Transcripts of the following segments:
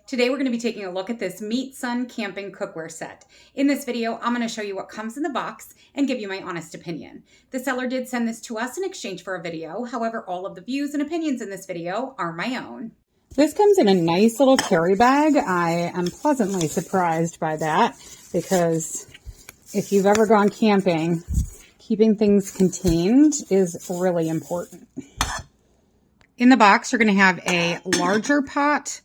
Today we're going to be taking a look at this MeetSun camping cookware set. In this video, I'm going to show you what comes in the box and give you my honest opinion. The seller did send this to us in exchange for a video. However, all of the views and opinions in this video are my own. This comes in a nice little carry bag. I am pleasantly surprised by that because if you've ever gone camping, keeping things contained is really important. In the box, you're going to have a larger pot,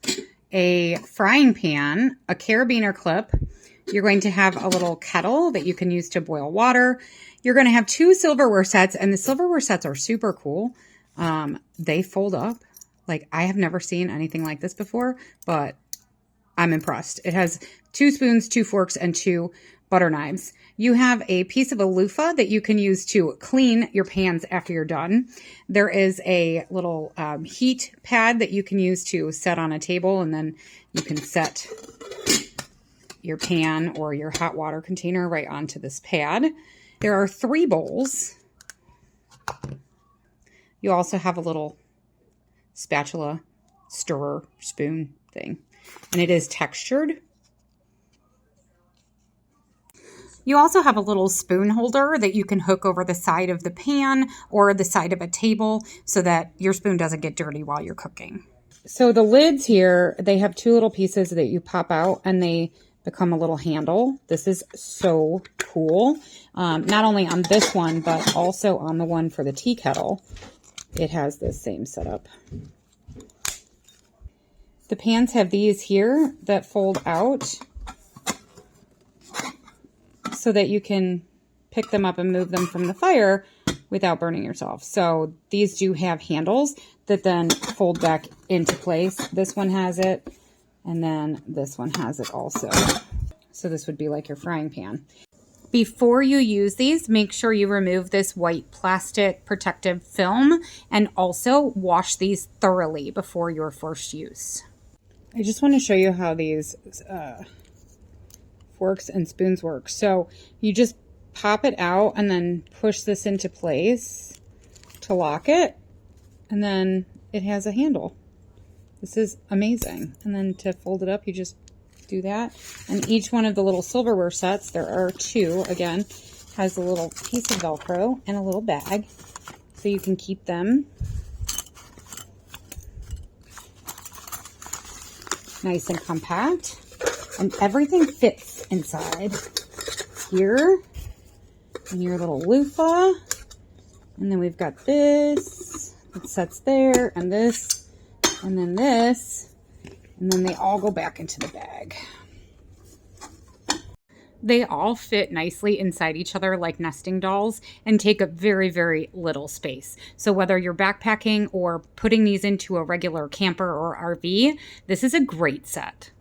a frying pan, a carabiner clip. You're going to have a little kettle that you can use to boil water. You're going to have two silverware sets, and the silverware sets are super cool. They fold up. Like, I have never seen anything like this before, but I'm impressed. It has 2 spoons, 2 forks, and 2 butter knives. You have a piece of a loofah that you can use to clean your pans after you're done. There is a little heat pad that you can use to set on a table, and then you can set your pan or your hot water container right onto this pad. There are 3 bowls. You also have a little spatula, stirrer, spoon thing, and it is textured. You also have a little spoon holder that you can hook over the side of the pan or the side of a table so that your spoon doesn't get dirty while you're cooking. So the lids here, they have 2 little pieces that you pop out and they become a little handle. This is so cool. Not only on this one, but also on the one for the tea kettle. It has this same setup. The pans have these here that fold out so that you can pick them up and move them from the fire without burning yourself. So these do have handles that then fold back into place. This one has it, and then this one has it also. So this would be like your frying pan. Before you use these, make sure you remove this white plastic protective film and also wash these thoroughly before your first use. I just want to show you how these forks and spoons work. So you just pop it out and then push this into place to lock it, and then it has a handle. This is amazing. And then to fold it up, you just do that. And each one of the little silverware sets, there are 2 again, has a little piece of Velcro and a little bag so you can keep them nice and compact. And everything fits inside here in your little loofah. And then we've got this that sets there, and this, and then this, and then they all go back into the bag. They all fit nicely inside each other like nesting dolls and take up very, very little space. So whether you're backpacking or putting these into a regular camper or RV, this is a great set.